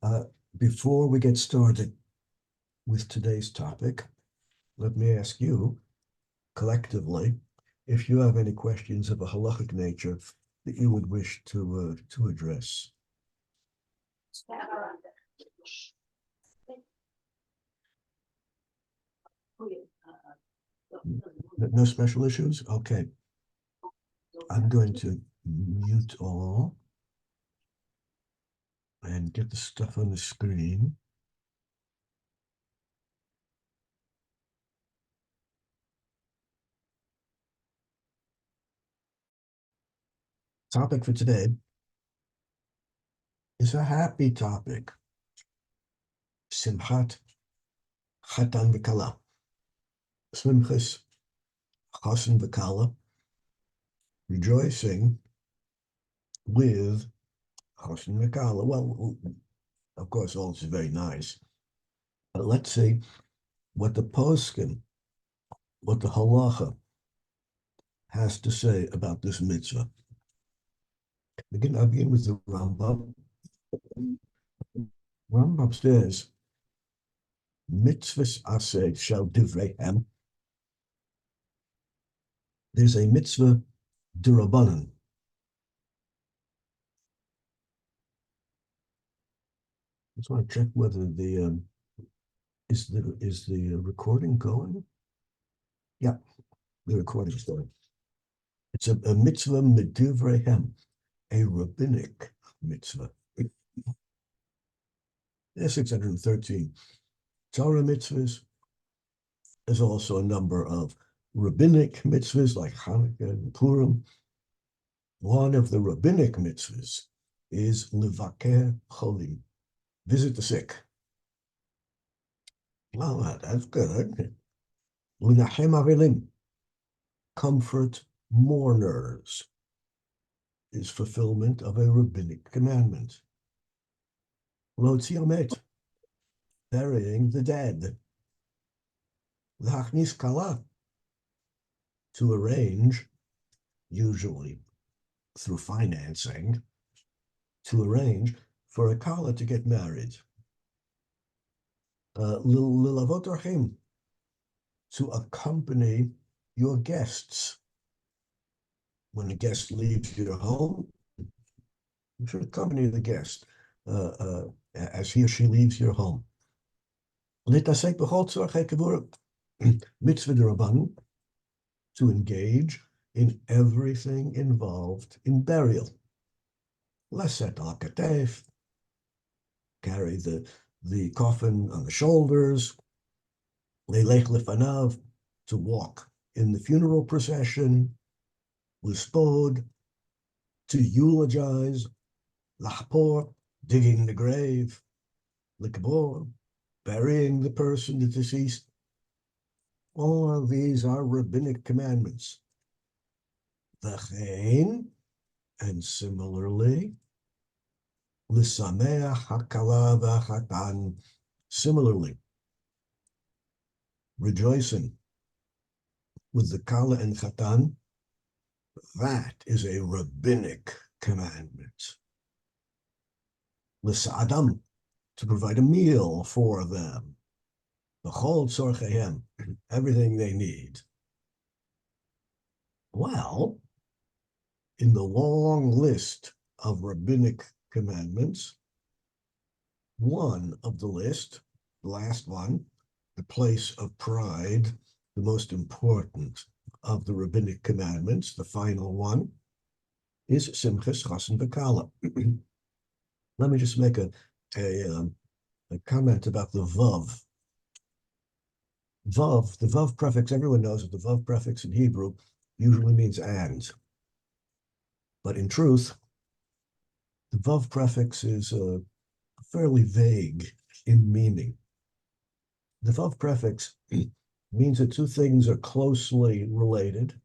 comment. Before we get started with today's topic, let me ask you collectively if you have any questions of a halachic nature that you would wish to address. No special issues? Okay. I'm going to mute all and get the stuff on the screen. Topic for today is a happy topic. Simchat Chatan Kallah. Simchas Chatan Kallah, rejoicing with Chatan Kallah. Well, of course, all this is very nice. But let's see what the poskim, what the halacha has to say about this mitzvah. I'll begin with the Rambam. Rambam says, mitzvahs aseh shel divreihem. There's a mitzvah d'Rabbanan. I just want to check whether the is the recording going? Yeah, the recording is going. It's a mitzvah midivreihem, a rabbinic mitzvah. There's 613 Torah mitzvahs. There's also a number of rabbinic mitzvahs like Hanukkah and Purim. One of the rabbinic mitzvahs is levaker cholim, visit the sick. Well, that's good. Linachem avelim, comfort mourners, is fulfillment of a rabbinic commandment. Lotzi omet, burying the dead. L'hachnis Kallah, to arrange, usually through financing, to arrange for a Kallah to get married. Lilavot orchim, to accompany your guests. When a guest leaves your home, you should accompany the guest as he or she leaves your home. Litasek b'chol tzorchei kavura, mitzvah d'Rabbanan, to engage in everything involved in burial. Leset al katef, carry the coffin on the shoulders. Leilech lefanav, to walk in the funeral procession. Lispod, to eulogize. Lachpor, digging the grave. Likbor, burying the person, the deceased. All of these are rabbinic commandments. V'chein, and similarly, l'sameach hakala v'chatan, similarly, rejoicing with the Kallah and Chatan, that is a rabbinic commandment. L'sa'adam, to provide a meal for them. B'chol tzorcheihem, everything they need. Well, in the long list of rabbinic commandments, one of the list, the last one, the place of pride, the most important of the rabbinic commandments, the final one, is Simchas Chatan Kallah. Let me just make a comment about the Vav. Vav, the Vav prefix, everyone knows that the Vav prefix in Hebrew usually means and. But in truth, the Vav prefix is fairly vague in meaning. The Vav prefix means that two things are closely related.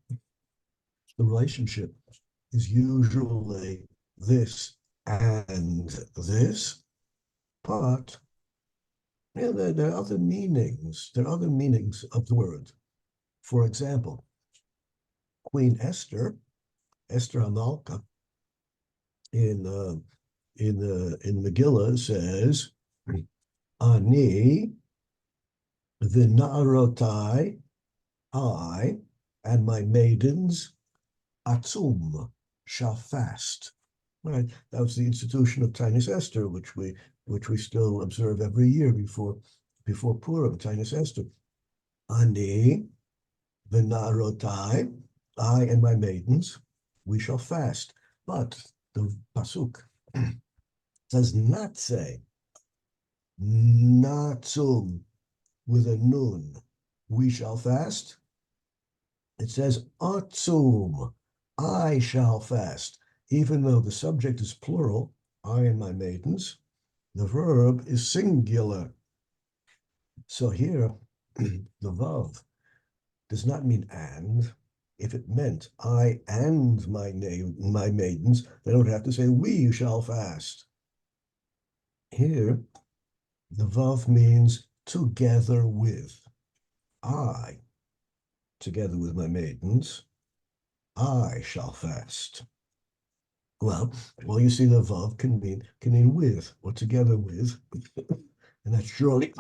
The relationship is usually this and this, but there are other meanings. There are other meanings of the word. For example, Queen Esther Hamalka, in in Megillah says, Ani v'na'arotai, I and my maidens, atzum, shall fast. Right, that was the institution of Tainus Esther, which we still observe every year before Purim. Tainus Esther, Ani v'na'arotai, I and my maidens, we shall fast. But the pasuk does not say natsum with a nun, we shall fast. It says atzum, I shall fast. Even though the subject is plural, I and my maidens, the verb is singular. So here, the vav does not mean and. If it meant I and my maidens, they don't have to say we shall fast. Here, the vav means together with. I, together with my maidens, I shall fast. Well, you see the vav can mean with or together with, and that's surely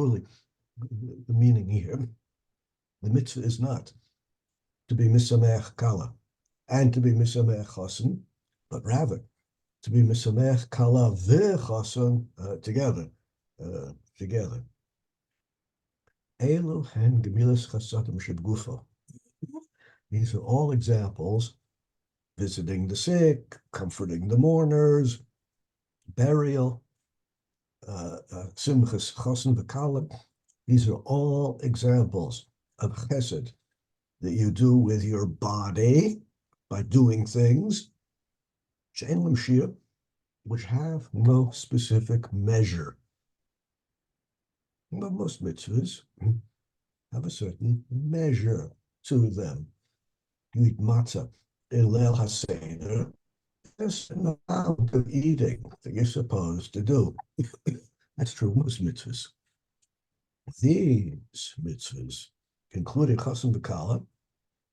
the meaning here. The mitzvah is not to be misamech Kallah and to be misamech Chatan, but rather to be misamech Kallah v'Chatan together. Elu hen gemilas chasadim shebgufa. These are all examples: visiting the sick, comforting the mourners, burial, Simchas Chatan v'Kallah. These are all examples of chesed that you do with your body by doing things, which have no specific measure. But most mitzvahs have a certain measure to them. You eat matzah in Leil HaSeder, there's an amount of eating that you're supposed to do. That's true of most mitzvahs. These mitzvahs, including Chatan v'Kallah,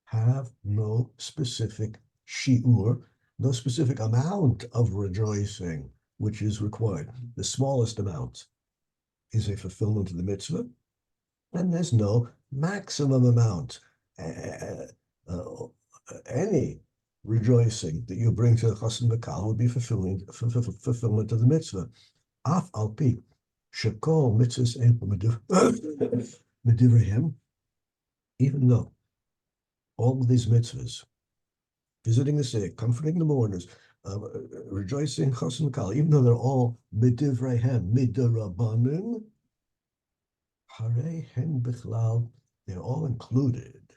have no specific shi'ur, no specific amount of rejoicing which is required. The smallest amount is a fulfillment of the mitzvah, and there's no maximum amount. Any rejoicing that you bring to the Chatan v'Kallah would be fulfillment of the mitzvah. Af al pi shekol mitzvahs medivrehem, even though all of these mitzvahs, visiting the sick, comforting the mourners, rejoicing Chatan v'Kallah, even though they're all medivrehem, midirabanan, harei hen bichlal, they're all included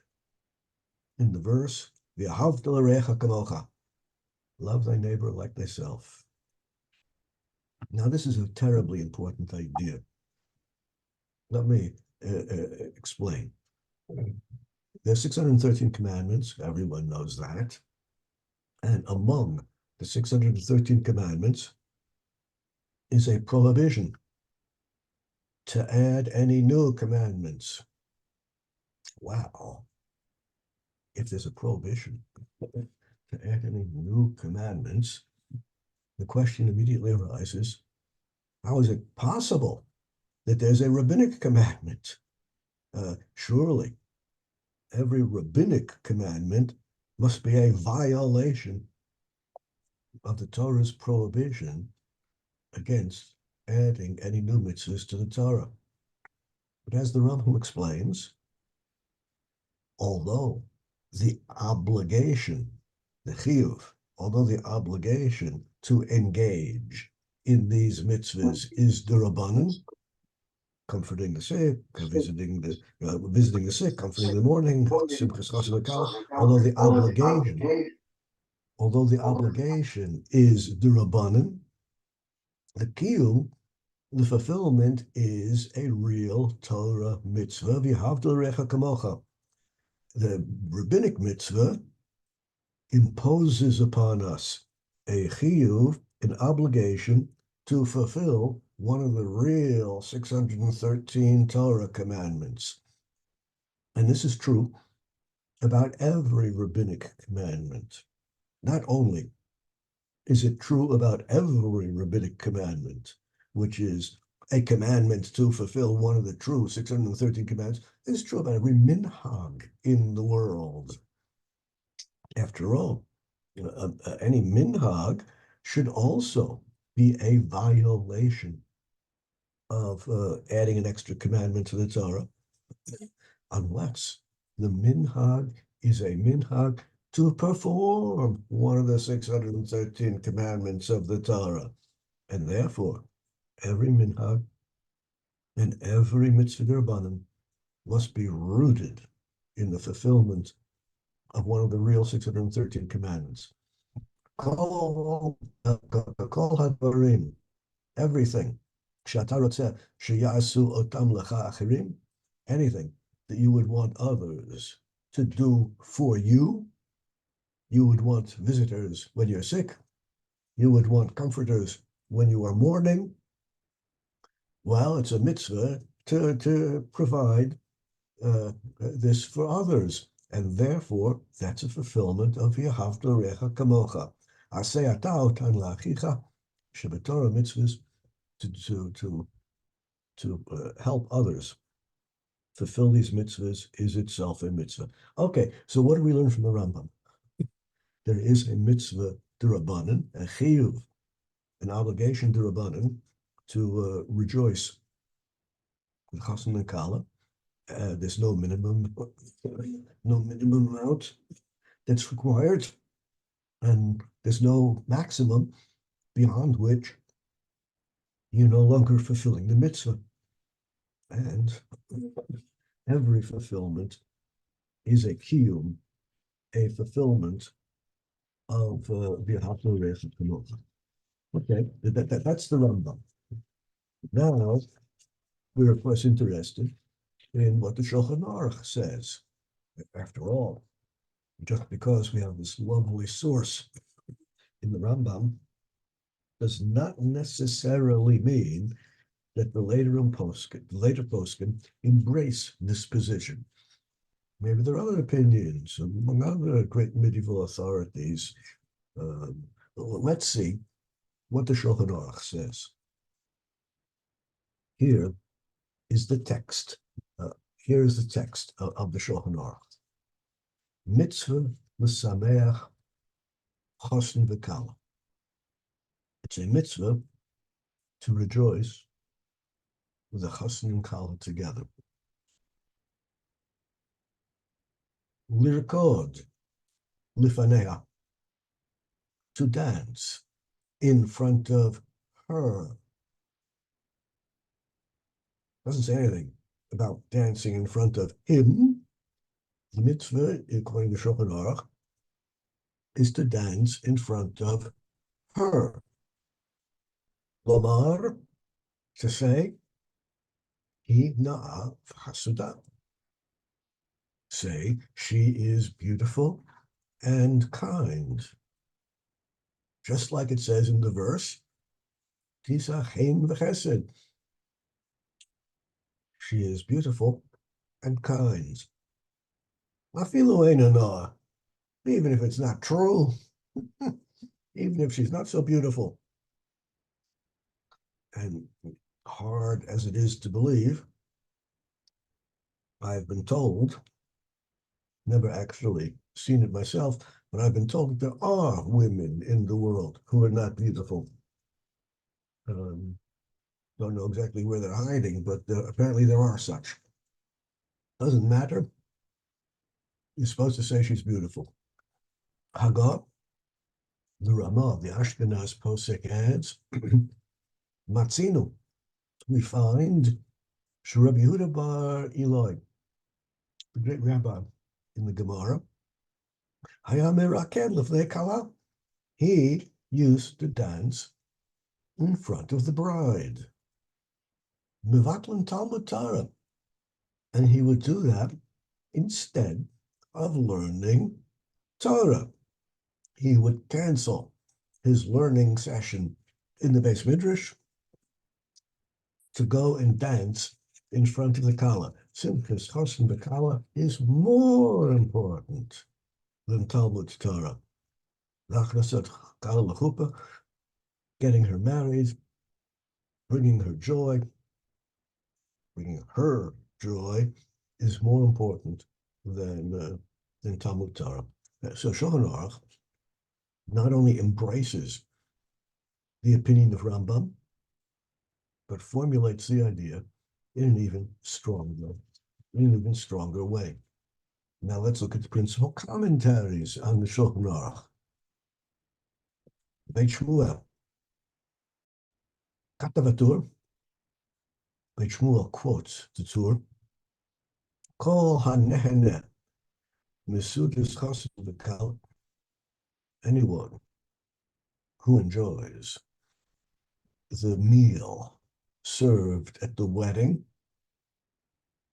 in the verse, v'ahavta l'recha kamocha, love thy neighbor like thyself. Now, this is a terribly important idea. Let me explain. There's 613 commandments, everyone knows that. And among the 613 commandments is a prohibition to add any new commandments. Wow. If there's a prohibition to add any new commandments, the question immediately arises, how is it possible that there's a rabbinic commandment? Surely every rabbinic commandment must be a violation of the Torah's prohibition against adding any new mitzvahs to the Torah. But as the Rambam explains, although the obligation, the chiyuv, although the obligation to engage in these mitzvahs is derabanan, comforting the sick, visiting the sick, comforting the mourning, Simchas Chatan v'Kallah, although the obligation is derabanan, the kiyum, the fulfillment, is a real Torah mitzvah, v'ahavta l'recha kamocha. The rabbinic mitzvah imposes upon us a chiyuv, an obligation to fulfill one of the real 613 Torah commandments. And this is true about every rabbinic commandment, not only Is it true about every rabbinic commandment, which is a commandment to fulfill one of the true 613 commands? It's true about every minhag in the world. After all, any minhag should also be a violation of adding an extra commandment to the Torah, unless the minhag is a minhag to perform one of the 613 commandments of the Torah. And therefore, every minhag and every mitzvah d'Rabbanan must be rooted in the fulfillment of one of the real 613 commandments. Kol hadarim, everything, anything that you would want others to do for you. You would want visitors when you're sick. You would want comforters when you are mourning. Well, it's a mitzvah to provide this for others. And therefore, that's a fulfillment of Yehavta Recha Kamocha. Aseh ata otan la'achicha, shebetorah mitzvahs, to help others fulfill these mitzvahs is itself a mitzvah. Okay, so what do we learn from the Rambam? There is a mitzvah d'Rabbanan, a chiyuv, an obligation d'Rabbanan to rejoice with Chatan and Kallah. There's no minimum amount that's required, and there's no maximum beyond which you're no longer fulfilling the mitzvah. And every fulfillment is a kiyum, a fulfillment of V'ahavta Recha Kamocha. Okay, that's the Rambam. Now, we're of course interested in what the Shulchan Aruch says. After all, just because we have this lovely source in the Rambam does not necessarily mean that the later poskim embrace this position. Maybe there are other opinions among other great medieval authorities. Let's see what the Shulchan Aruch says. Here is the text. Here is the text of the Shulchan Aruch. Mitzvah l'sameach chosn v'kallah. It's a mitzvah to rejoice with the chosn and kallah together. Lirkod lifanea, to dance in front of her. Doesn't say anything about dancing in front of him. The mitzvah, according to Shulchan Aruch, is to dance in front of her. Lomar, to say, he na'av hasudah. Say, she is beautiful and kind. Just like it says in the verse, Tisa chen v'chesed. She is beautiful and kind. Afilu ein hana, even if it's not true, even if she's not so beautiful. And hard as it is to believe, I've been told, never actually seen it myself, but I've been told that there are women in the world who are not beautiful. Don't know exactly where they're hiding, but apparently there are such. Doesn't matter. You're supposed to say she's beautiful. Hagar, the Ramah, the Ashkenaz posek adds, Matzinu, we find Rabbi Yehuda bar Eloi, the great rabbi in the Gemara, he used to dance in front of the bride. Mevatlan Talmud Torah. And he would do that instead of learning Torah. He would cancel his learning session in the Beis Midrash to go and dance in front of the Kallah. Simchas Chosin B'Kallah is more important than Talmud Torah. Achnasat Kallah Chuppah, getting her married, bringing her joy, is more important than Talmud Torah. So Shulchan Aruch not only embraces the opinion of Rambam, but formulates the idea in an even stronger way. Now let's look at the principal commentaries on the Shulchan Aruch. Beit Shmuel, Katavatur. Beit Shmuel quotes the Tur. Kol hanehene Mesudas Chassid v'Kallah. Anyone who enjoys the meal served at the wedding,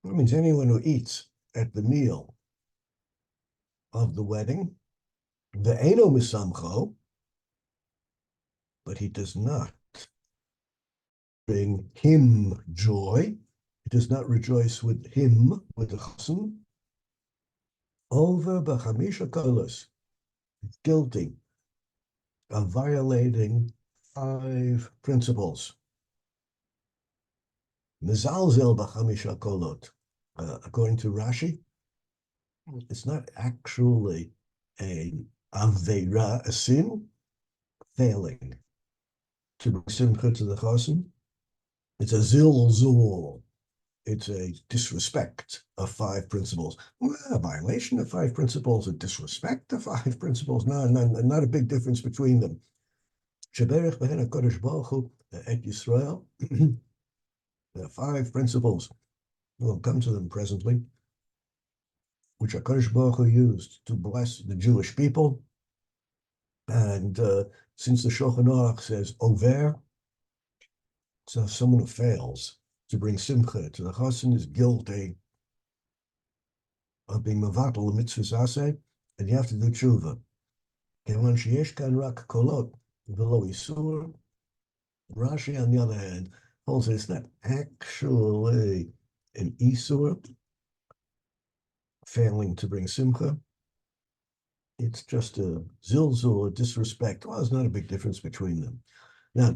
that means anyone who eats at the meal of the wedding, ve'eno misamcho, but he does not bring him joy, he does not rejoice with him, with the chassan, over b'chamisha kolos, guilty of violating 5 principles. Mezalzel b'chamisha kolot. According to Rashi, it's not actually an aveira, a sin, failing to bring simcha to the chassan. It's a zilzul. It's a disrespect of 5 principles. Well, a violation of 5 principles, a disrespect of 5 principles. No, not a big difference between them. Sheberech b'hen HaKadosh Baruch Hu et Yisrael. There are 5 principles. We'll come to them presently, which HaKadosh Baruch Hu used to bless the Jewish people. And since the Shulchan Aruch says over, so someone who fails to bring simcha to the chassan is guilty of being mavatal mitzvahs aseh, and you have to do tshuva. Kevan sheyesh kan rak kolot v'lo isur. Rashi, on the other hand, holds that it's not actually an isur, failing to bring simcha. It's just a zilzul, a disrespect. Well, there's not a big difference between them. Now,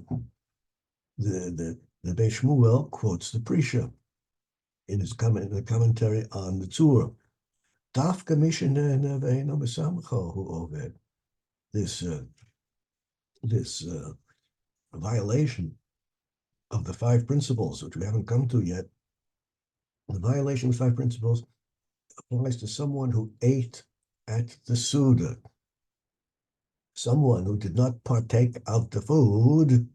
the Beit Shmuel quotes the Prisha in his commentary on the Torah. Dafka mishneh neveino b'samcho hu oved. This violation of the 5 principles, which we haven't come to yet, the violation of 5 principles applies to someone who ate at the Suda. Someone who did not partake of the food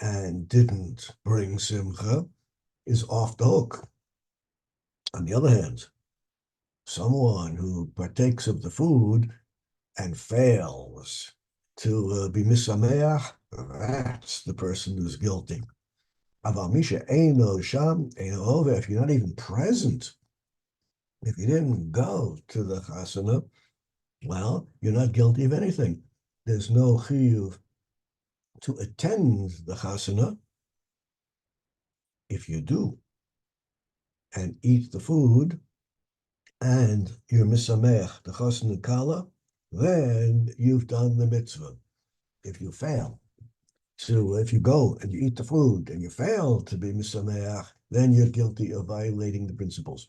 and didn't bring simcha is off the hook. On the other hand, someone who partakes of the food and fails to be misameach, that's the person who's guilty. Aval misha eino sham eino over. If you're not even present, if you didn't go to the chasana, well, you're not guilty of anything. There's no chiyuv to attend the chasana. If you do and eat the food and you're misameach, the chasana Kallah, then you've done the mitzvah. If you go and you eat the food and you fail to be misameach, then you're guilty of violating the principles.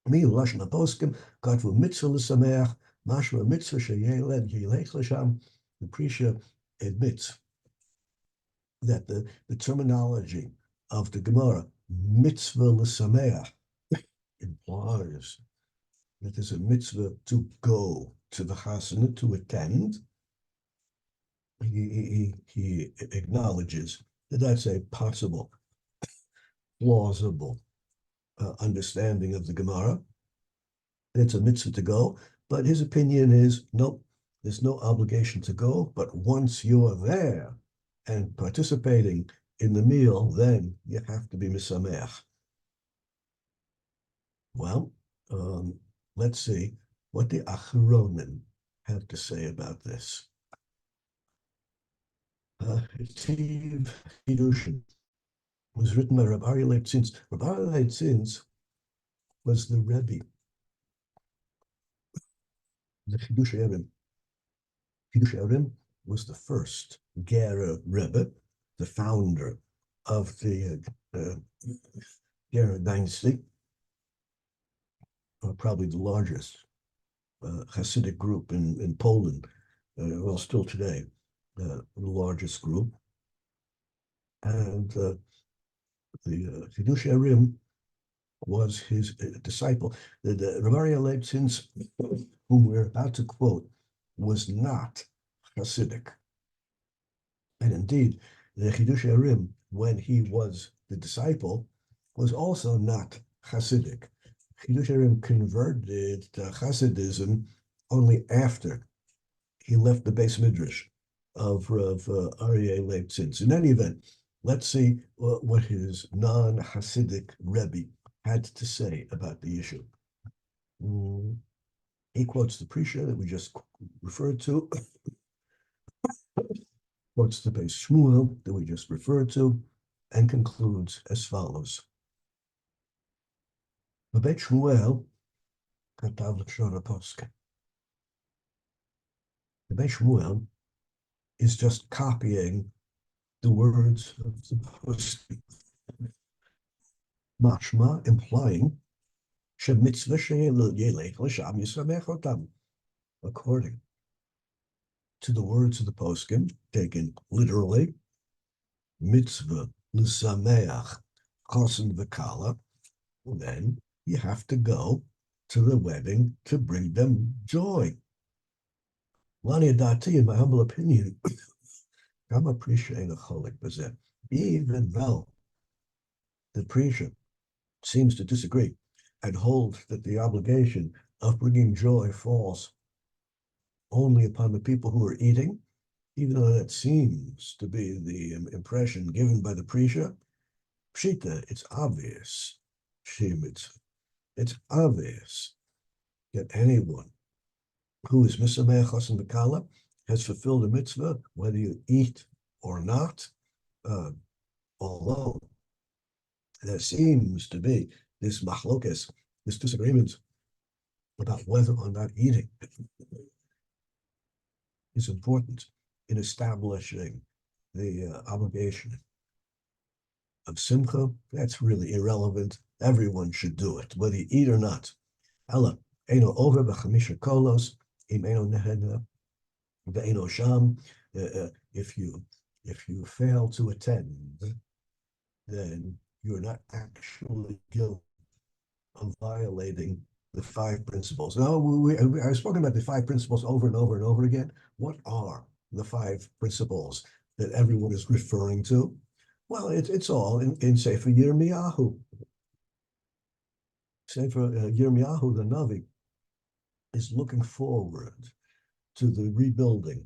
Mi lashon haposkim katvu mitzvah l'sameach mashma mitzvah sheyeled yilech l'sham. The Prisha admits that the terminology of the Gemara mitzvah l'sameach implies that there's a mitzvah to go to the chasana to attend. He acknowledges that that's a possible, plausible understanding of the Gemara. It's a mitzvah to go, but his opinion is, nope, there's no obligation to go, but once you're there and participating in the meal, then you have to be misameach. Well, let's see what the Achronim have to say about this. Tiv Hidushin was written by Reb Aryeh Leib Tzins. Reb Aryeh Leib Tzins was the Rebbe, the Chidush Erim. Rebbe was the first Gera Rebbe, the founder of the Gera dynasty, probably the largest Hasidic group in Poland, well, still today, the largest group. And the Chidush Arim was his disciple. The Ramaria Leibtzins, whom we're about to quote, was not Hasidic. And indeed, the Chidush Arim, when he was the disciple, was also not Hasidic. Chidush Arim converted to Hasidism only after he left the Beis Midrash of Aryeh Leibtzins. In any event, let's see what his non-Hasidic Rebbe had to say about the issue. He quotes the Prisha that we just referred to, quotes the Beis Shmuel that we just referred to, and concludes as follows. The Beis Shmuel, katav l'shon haposkim. The Beis Shmuel is just copying the words of the poskim. Mashma, implying according to the words of the poskim, taken literally, mitzvah l'sameach chosin v'kallah, then you have to go to the wedding to bring them joy. Lani Adati, in my humble opinion, I'm appreciating a cholik bazeh, even though the Prisha seems to disagree and hold that the obligation of bringing joy falls only upon the people who are eating, even though that seems to be the impression given by the Prisha. Pshita, it's obvious. It's obvious that anyone who is misameh chosin v'kallah has fulfilled a mitzvah, whether you eat or not, although there seems to be this machlokes, this disagreement about whether or not eating is important in establishing the obligation of simcha. That's really irrelevant. Everyone should do it, whether you eat or not. Ella, eino over b'chamisha kolos, im eino nehena, ve'eino sham. If you fail to attend, then you're not actually guilty of violating the 5 principles. Now, I've spoken about the 5 principles over and over and over again. What are the 5 principles that everyone is referring to? Well, it's all in Sefer Yirmiyahu. Sefer Yirmiyahu, the Navi, is looking forward to the rebuilding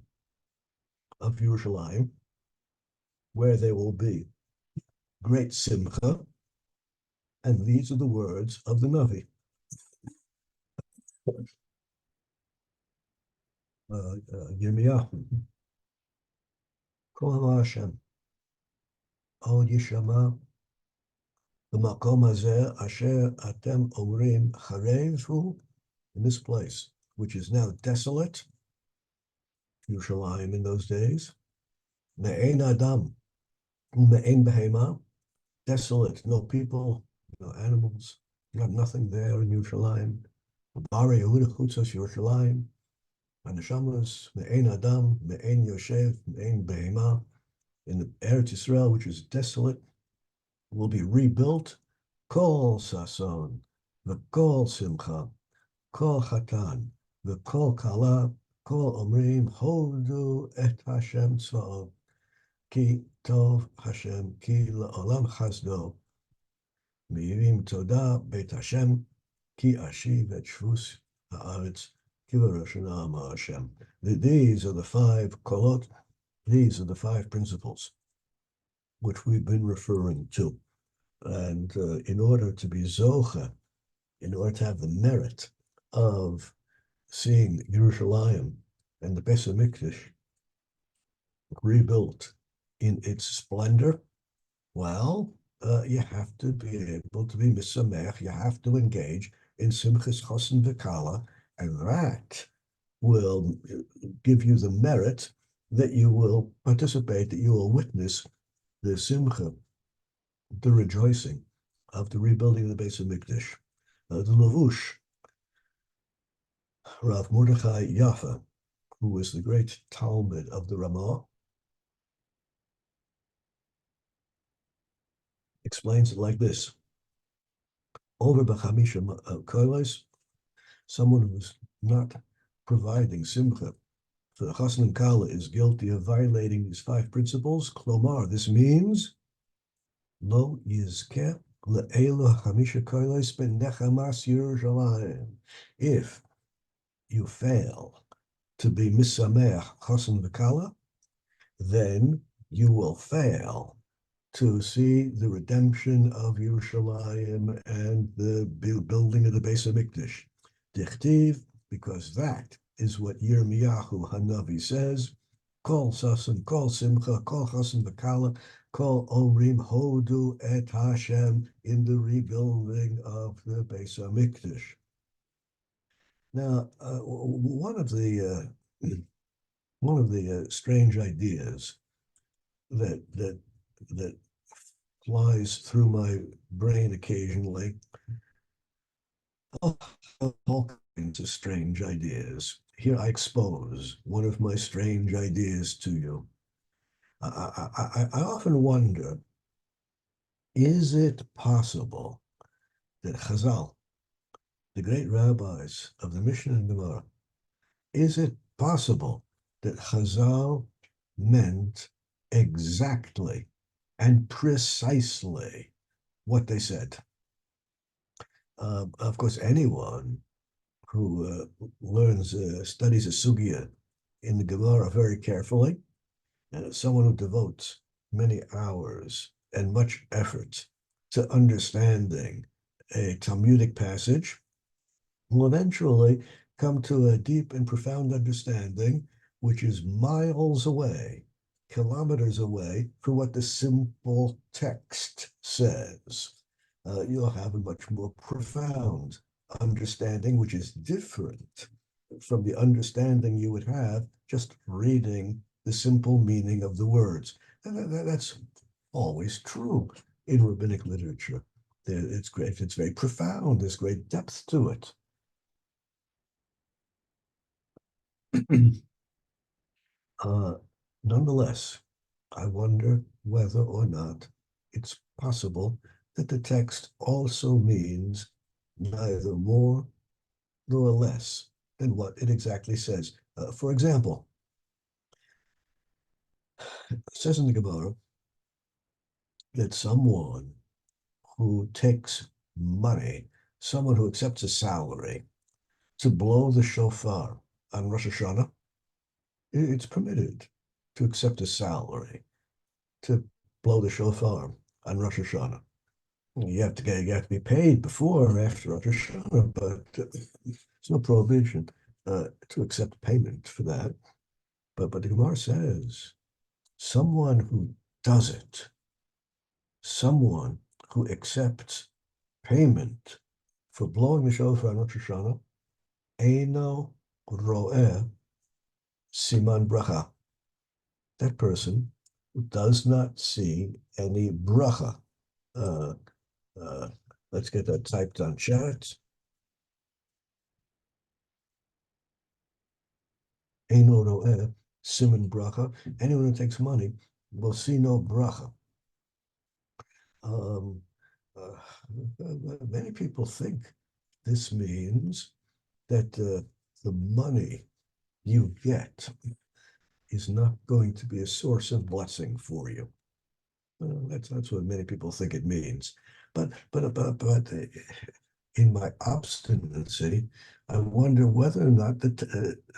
of Yerushalayim, where there will be great simcha, and these are the words of the Navi. Yirmiyahu. Kol Hashem, Od Yishama, B'makom hazeh asher atem omrim charev hu, in this place, which is now desolate, Yerushalayim in those days, me'ein adam, u'me'ein behema, desolate, no people, no animals, nothing there in Yerushalayim. Bari Yehuda chutzos Yerushalayim, Hanashamas, me'ein adam, me'ein yoshev, me'ein behema, in the Eretz Yisrael, which is desolate, will be rebuilt. Kol sason, v'kol simcha, kol chatan, v'kol kallah, kol omrim, hodu et Hashem tzva'o, ki tov Hashem, ki la'olam chasdo, mi'irim toda beit Hashem, ki ashiv et shvus ha'aretz, ki v'roshana ama Hashem. These are the 5 kolot, these are the 5 principles which we've been referring to. And in order to be zocha, in order to have the merit of seeing Yerushalayim and the Beis HaMikdash rebuilt in its splendor, well, you have to be able to be misamech, you have to engage in Simchas Chosin v'Kallah, and that will give you the merit that you will participate, that you will witness the simcha, the rejoicing of the rebuilding of the Beis Hamikdash. The Lavush, Rav Mordechai Yaffa, who was the great Talmud of the Ramah, explains it like this. Over b'chamisha kolos, someone who's not providing simcha for the Chatan and Kallah is guilty of violating these 5 principles. Klomar, this means lo yizkeh le'elu chamisha kolos b'nechamas Yerushalayim. If you fail to be misameach Chatan and Kallah, then you will fail to see the redemption of Yerushalayim and the building of the Beis Hamikdash. Dichtiv, because that is what Yirmiyahu Hanavi says. Kol sasan, kol simcha, kol chasan v'kala, kol omrim hodu et Hashem, in the rebuilding of the Beis Hamikdash. Now, one of the strange ideas that flies through my brain occasionally, all kinds of strange ideas. Here I expose one of my strange ideas to you. I often wonder, is it possible that Chazal, the great rabbis of the Mishnah and Gemara, is it possible that Chazal meant exactly and precisely what they said? Of course, anyone who studies a sugya in the Gemara very carefully, someone who devotes many hours and much effort to understanding a Talmudic passage, will eventually come to a deep and profound understanding, which is miles away, kilometers away, from what the simple text says. You'll have a much more profound understanding, which is different from the understanding you would have just reading the simple meaning of the words. And that's always true in rabbinic literature. It's great, it's very profound, there's great depth to it. Nonetheless, I wonder whether or not it's possible that the text also means neither more nor less than what it exactly says. For example, it says in the Gemara that someone who takes money, someone who accepts a salary to blow the shofar on Rosh Hashanah, it's permitted to accept a salary to blow the shofar on Rosh Hashanah. You have to be paid before or after Rosh Hashanah, but there's no prohibition to accept payment for that. But the Gemara says someone who does it, someone who accepts payment for blowing the shofar on Rosh Hashanah, eino ro'eh siman bracha. That person does not see any bracha. Let's get that typed on chat. Eino ro'eh siman bracha. Anyone who takes money will see no bracha. Many people think this means that the money you get is not going to be a source of blessing for you. That's what many people think it means. But in my obstinacy, I wonder whether or not that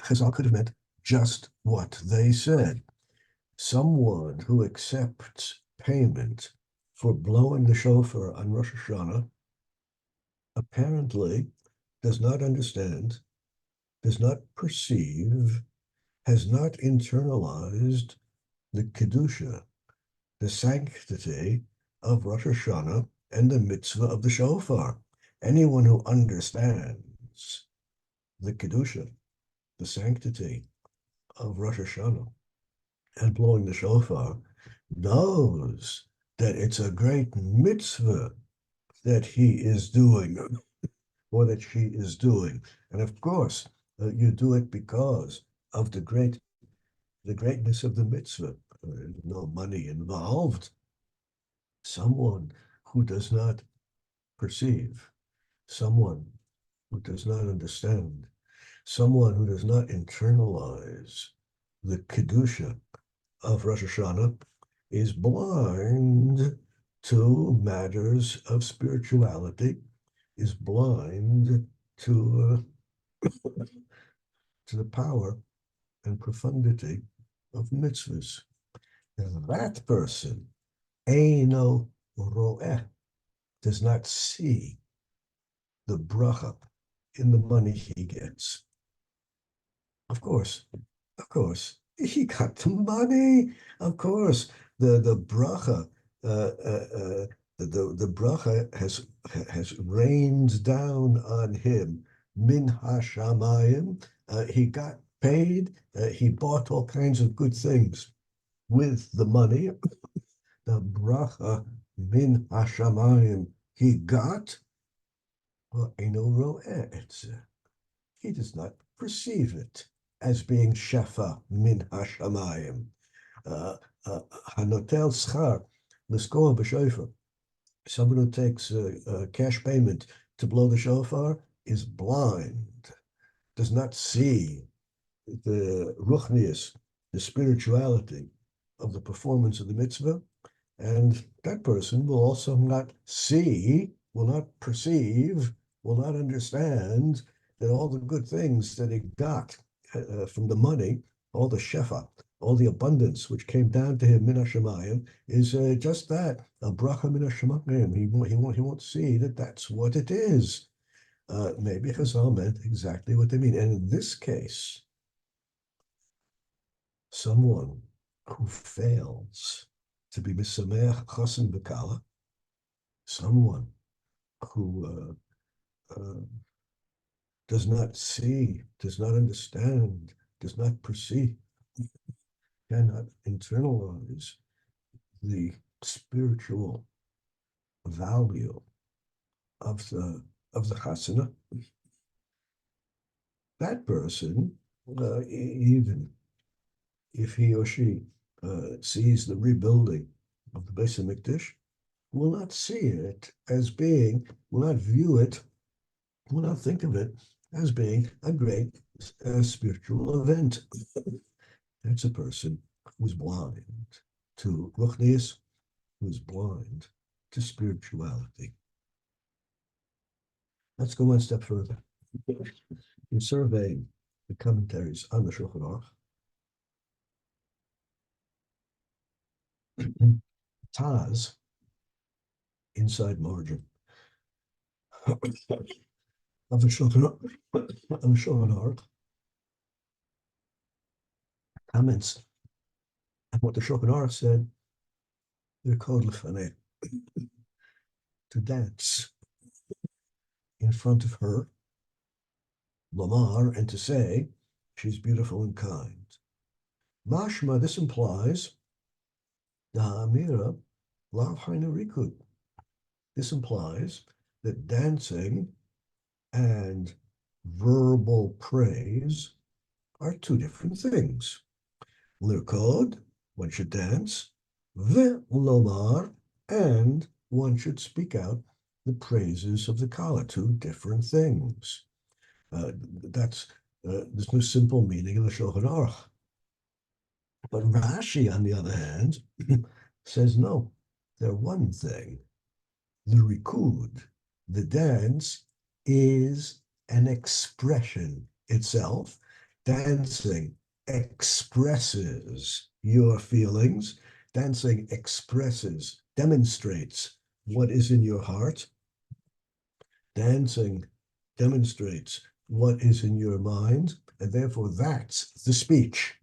Chazal could have meant just what they said. Someone who accepts payment for blowing the shofar on Rosh Hashanah apparently does not understand, does not perceive, has not internalized the kedusha, the sanctity of Rosh Hashanah and the mitzvah of the shofar. Anyone who understands the kedusha, the sanctity of Rosh Hashanah and blowing the shofar knows that it's a great mitzvah that he is doing or that she is doing. And of course, you do it because of the greatness of the mitzvah. No money involved. Someone who does not perceive, someone who does not understand, someone who does not internalize the kedusha of Rosh Hashanah is blind to matters of spirituality, is blind to the power and profundity of mitzvahs. And that person, eino ro'eh, does not see the bracha in the money he gets. Of course, he got the money. Of course, the bracha, the bracha has rained down on him. Min hashamayim, he got paid. He bought all kinds of good things with the money. The bracha min hashamayim he got. Well, eino ro'eh etzeh. He does not perceive it as being shefa min hashamayim. Hanotel schar l'skoa b'shofar. Someone who takes cash payment to blow the shofar is blind, does not see the ruchnius, the spirituality of the performance of the mitzvah, and that person will also not see, will not perceive, will not understand that all the good things that he got from the money, all the shefa, all the abundance which came down to him min hashamayim is just that, a bracha min hashamayim. He won't see that that's what it is. Maybe Chazal meant exactly what they mean. And in this case, someone who fails to be misameach chasen b'Kallah, someone who does not see, does not understand, does not perceive, cannot internalize the spiritual value of the chasana. That person, even if he or she sees the rebuilding of the Beis HaMikdash, will not see it as being, will not view it, will not think of it as being a great spiritual event. That's a person who's blind to ruchnius, who's blind to spirituality. Let's go one step further. In surveying the commentaries on the Shulchan Aruch, Taz, inside margin of the Shulchan Aruch, comments on what the Shulchan Aruch said. They're called lefaneh, to dance in front of her, lamar, and to say she's beautiful and kind. Mashma, this implies the ha'amira lav hainu rikud. This implies that dancing and verbal praise are two different things. Lirkod, one should dance, ve'lomar, and one should speak out the praises of the Kallah, two different things. There's no simple meaning in the Shulchan Aruch. But Rashi, on the other hand, says no, they're one thing. The rikud, the dance, is an expression itself. Dancing expresses your feelings. Dancing expresses, demonstrates what is in your heart. Dancing demonstrates what is in your mind, and therefore that's the speech.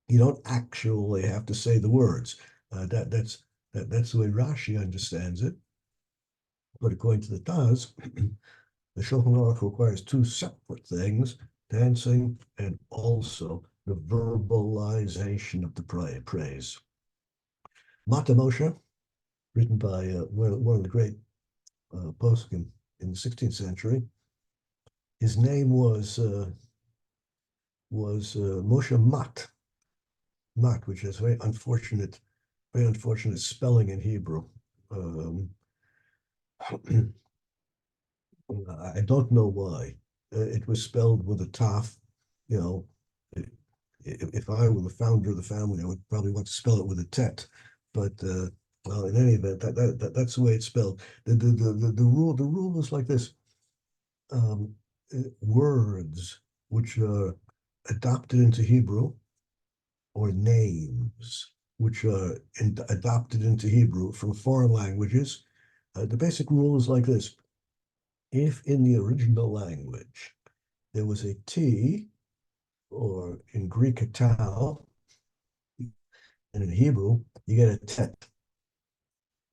You don't actually have to say the words. That's the way Rashi understands it. But according to the Taz, the Shulchan Aruch requires two separate things: dancing, and also the verbalization of the praise. Mata Moshe, written by one of the great poskim in the 16th century. His name was Moshe Mat, which is very unfortunate spelling in Hebrew. I don't know why. It was spelled with a taf. You know, if I were the founder of the family, I would probably want to spell it with a tet. But well, in any event, that's the way it's spelled. The rule is like this: words which are adopted into Hebrew, or names which are adopted into Hebrew from foreign languages. The basic rule is like this: if in the original language there was a T, or in Greek a tau, and in Hebrew you get a tet.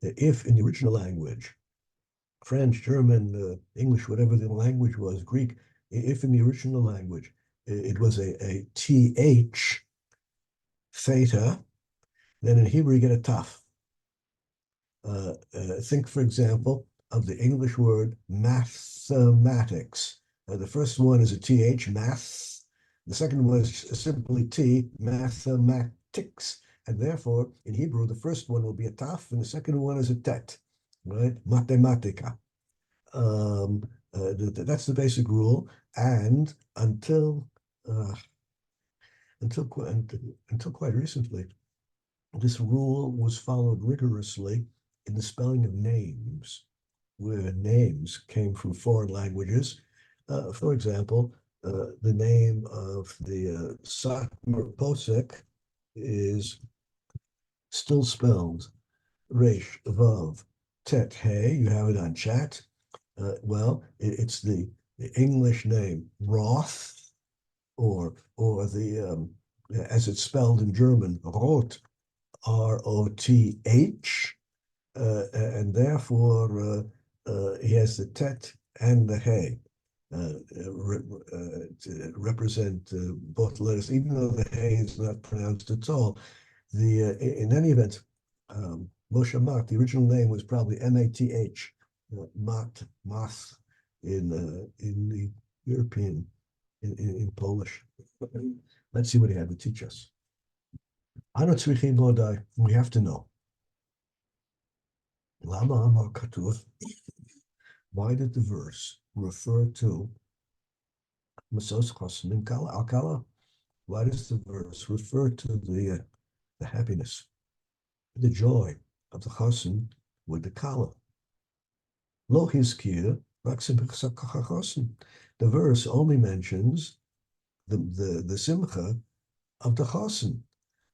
If in the original language, French, German, English, whatever the language was, Greek, if in the original language it was a TH, theta, then in Hebrew you get a taf. Think, for example, of the English word mathematics. The first one is a TH, math. The second one is simply T, mathematics. And therefore, in Hebrew, the first one will be a taf, and the second one is a tet, right? Mathematica. That's the basic rule. And until quite recently, this rule was followed rigorously in the spelling of names, where names came from foreign languages. For example, the name of the Satmar Posek is still spelled Resh Vav Tet Hey. You have it on chat. Well, it's the English name Roth, or the as it's spelled in German, Roth, Roth, and therefore he has the tet and the hey to represent both letters, even though the hey is not pronounced at all. In any event, Moshe Mat, the original name was probably Math, Math in the European, in Polish. Let's see what he had to teach us. We have to know. Lama Amar Katuv. Why did the verse refer to Masos Chosim and Kallah? Why does the verse refer to the happiness, the joy of the Chosim with the Kallah? Lo Hizkir Simchas Chosim. The verse only mentions the Simcha of the Chosim.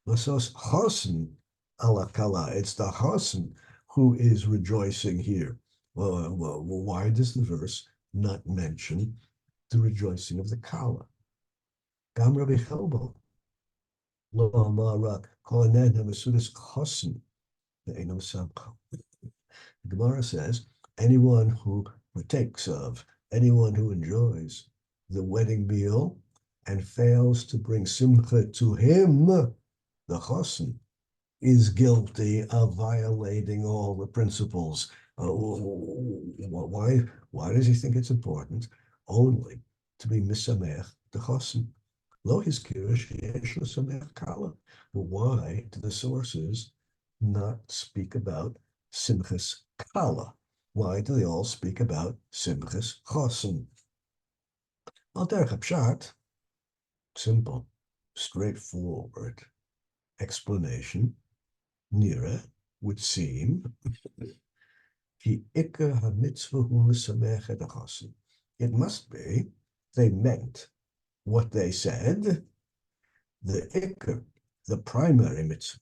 Masos Chosim ala Kallah. It's the Chosim who is rejoicing here. Well, why does the verse not mention the rejoicing of the Kallah? Gam Rabbi Chelbo, lo amara kohanen hamasudas chosin ve'eno samcha. The Gemara says, anyone who partakes of, anyone who enjoys the wedding meal and fails to bring simcha to him, the chosin, is guilty of violating all the principles. Why does he think it's important only to be misamech the chosin? Lo hizkir sheyesh l'samech kallah. But why do the sources not speak about Simchas Kallah? Why do they all speak about Simchas Chosin? Al derech pshat, simple, straightforward explanation. Nira would seem it must be they meant what they said. The ikar, the primary mitzvah,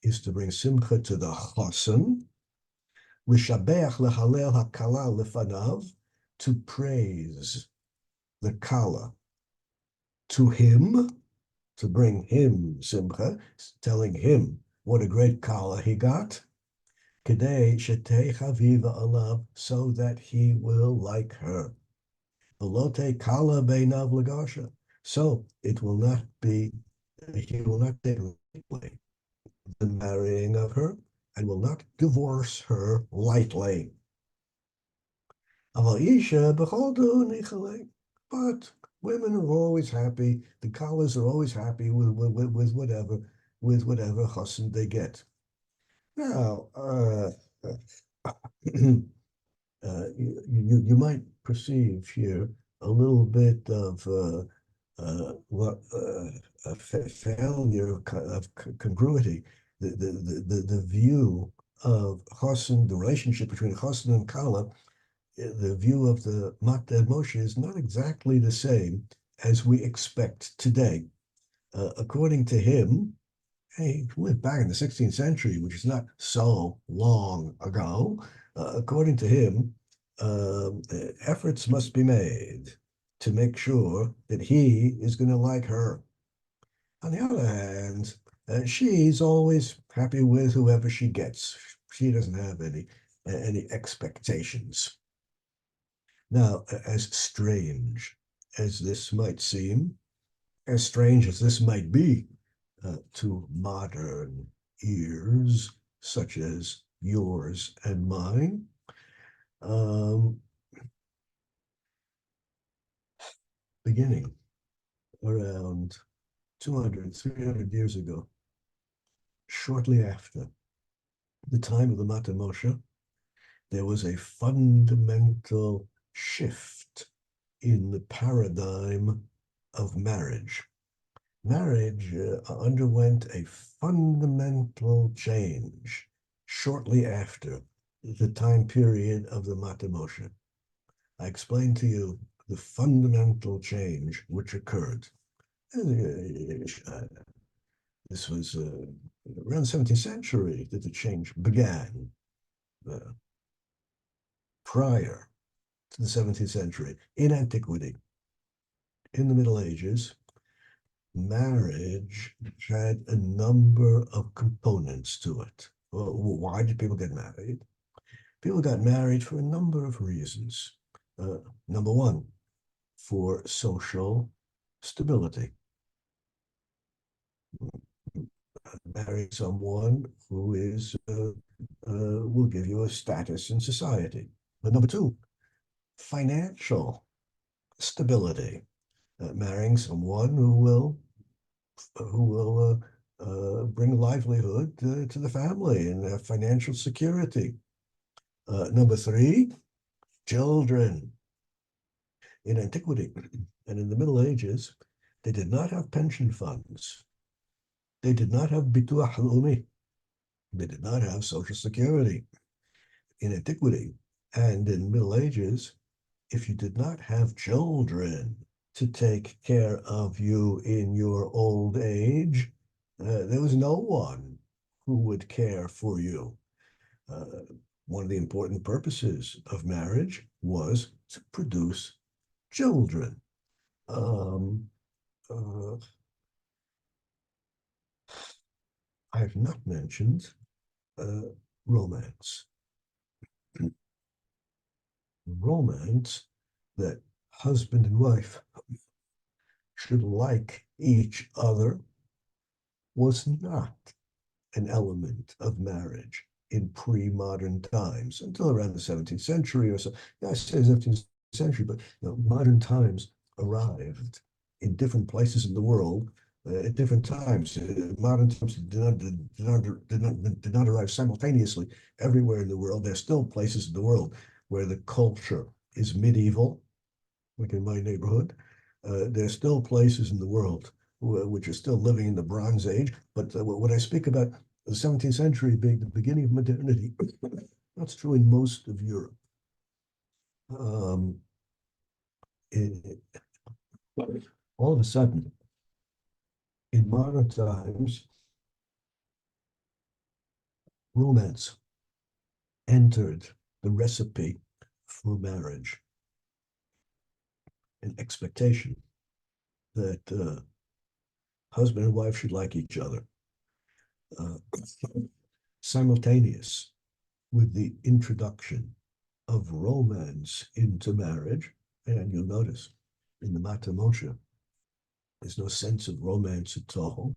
is to bring simcha to the chosin, l'shabeach lehalel hakallah lefanav, to praise the kallah to him, to bring him simcha, telling him what a great kallah he got, kedei shetei chaviva alav, so that he will like her. Velote Kallah beinav lagasha. So it will not be, he will not take lightly the marrying of her and will not divorce her lightly. But women are always happy. The Kallahs are always happy with whatever chassan they get. Now, you might perceive here a little bit of what a failure of congruity. The view of chassan, the relationship between chassan and Kallah, the view of the Mated Moshe is not exactly the same as we expect today. According to him, he lived back in the 16th century, which is not so long ago. According to him, efforts must be made to make sure that he is going to like her. On the other hand, she's always happy with whoever she gets. She doesn't have any expectations. Now, as strange as this might seem, as strange as this might be to modern ears, such as yours and mine, beginning around 200, 300 years ago, shortly after the time of the Mated Moshe, there was a fundamental shift in the paradigm of marriage. Marriage underwent a fundamental change shortly after the time period of the Mated Moshe. I explained to you the fundamental change which occurred. This was around the 17th century that the change began. Prior to the 17th century, in antiquity, in the Middle Ages, marriage had a number of components to it. Well, why did people get married? People got married for a number of reasons. Number one, for social stability. Marry someone who will give you a status in society. But number two, financial stability. Marrying someone who will bring livelihood to the family and have financial security. Number three, children. In antiquity and in the Middle Ages, they did not have pension funds. They did not have bituach leumi. They did not have social security. In antiquity and in Middle Ages, if you did not have children to take care of you in your old age, there was no one who would care for you. One of the important purposes of marriage was to produce children. I have not mentioned romance. Romance that husband and wife should like each other was not an element of marriage in pre-modern times until around the 17th century or so. Yeah, I say 17th century, but modern times arrived in different places in the world at different times. Modern times did not arrive simultaneously everywhere in the world. There's still places in the world where the culture is medieval, like in my neighborhood. There's still places in the world which are still living in the Bronze Age. But when I speak about the 17th century being the beginning of modernity, that's true in most of Europe. All of a sudden, in modern times, romance entered the recipe for marriage, an expectation that husband and wife should like each other. Simultaneous with the introduction of romance into marriage And you'll notice in the Mata Moshe, there's no sense of romance at all.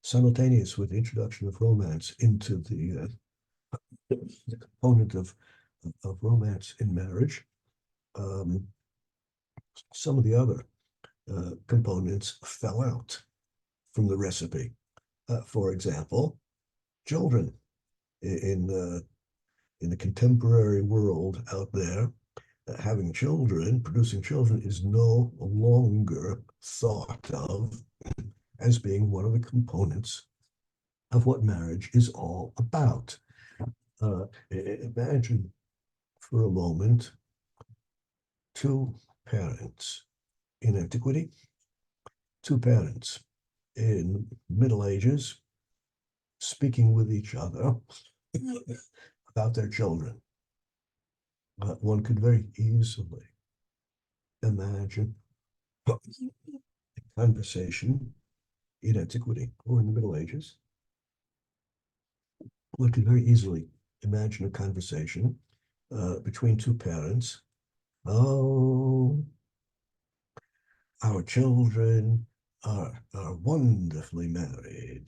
Simultaneous with the introduction of romance into the component of romance in marriage, some of the other components fell out from the recipe. For example, children in the contemporary world out there, having children, producing children is no longer thought of as being one of the components of what marriage is all about. Imagine for a moment two parents in antiquity, two parents in Middle Ages speaking with each other about their children. One could very easily imagine a conversation in antiquity or in the Middle Ages. One could very easily imagine a conversation between two parents. Oh, our children are wonderfully married,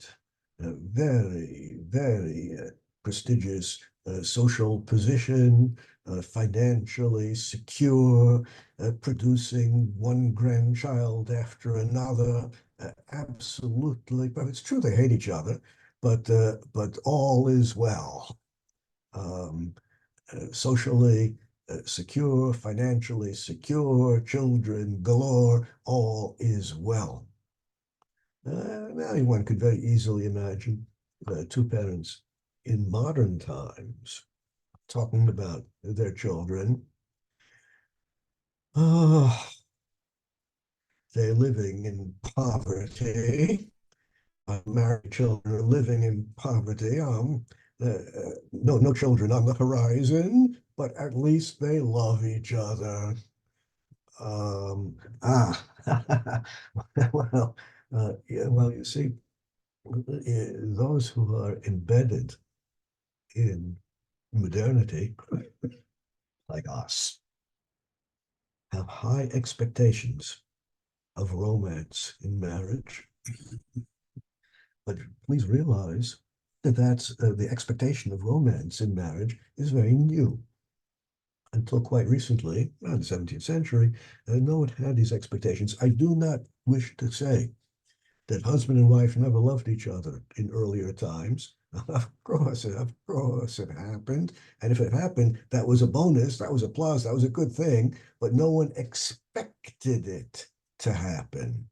very, very prestigious social position, financially secure, producing one grandchild after another. Absolutely, but it's true they hate each other, but all is well. Socially secure, financially secure, children galore, all is well. Now one could very easily imagine two parents in modern times talking about their children. Oh, they're living in poverty. Married children are living in poverty. No children on the horizon, but at least they love each other. Ah, well, yeah, well, you see, those who are embedded in modernity, like us, have high expectations of romance in marriage. But please realize that that's the expectation of romance in marriage is very new. Until quite recently, in the 17th century, no one had these expectations. I do not wish to say that husband and wife never loved each other in earlier times. Of course it happened. And if it happened, that was a bonus, that was a plus, that was a good thing, but no one expected it to happen.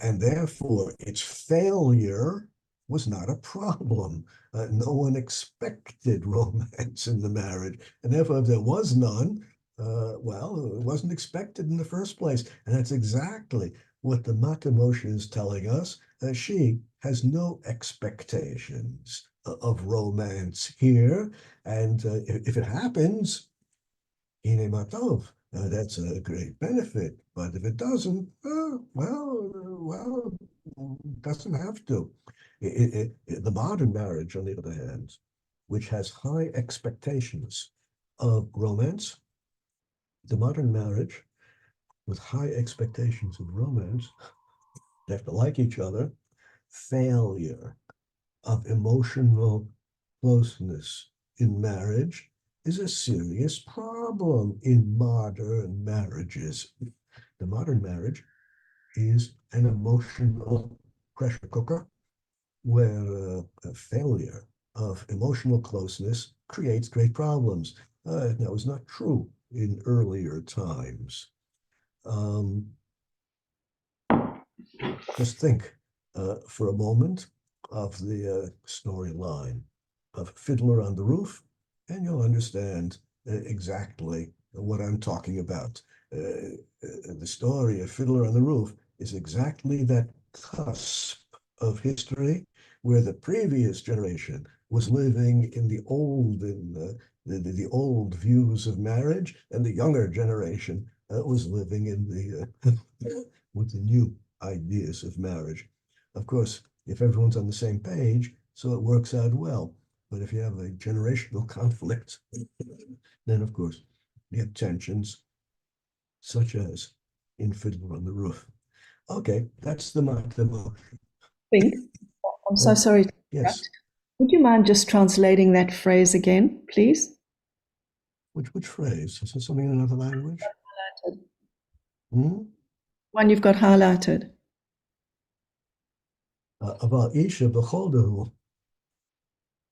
And therefore, its failure was not a problem. No one expected romance in the marriage. And therefore, if there was none, well, it wasn't expected in the first place. And that's exactly what the Mata Moshe is telling us. She has no expectations of romance here. And if it happens, Ine Matov, that's a great benefit. But if it doesn't, well, doesn't have to. The modern marriage, on the other hand, which has high expectations of romance, the modern marriage with high expectations of romance, they have to like each other, failure of emotional closeness in marriage is a serious problem in modern marriages. The modern marriage is an emotional pressure cooker where a failure of emotional closeness creates great problems. That was not true in earlier times. Just think for a moment of the storyline of Fiddler on the Roof, and you'll understand exactly what I'm talking about. The story of Fiddler on the Roof is exactly that cusp of history where the previous generation was living in the old views of marriage, and the younger generation was living in with the new ideas of marriage. Of course, if everyone's on the same page, so it works out well. But if you have a generational conflict, then of course you have tensions such as in Fiddler on the Roof. Okay, that's the Makdama. Fink, I'm so And sorry to yes, interrupt. Would you mind just translating that phrase again, please? which phrase? Is there something in another language? Hmm? One you've got highlighted. About Isha B'choldahu,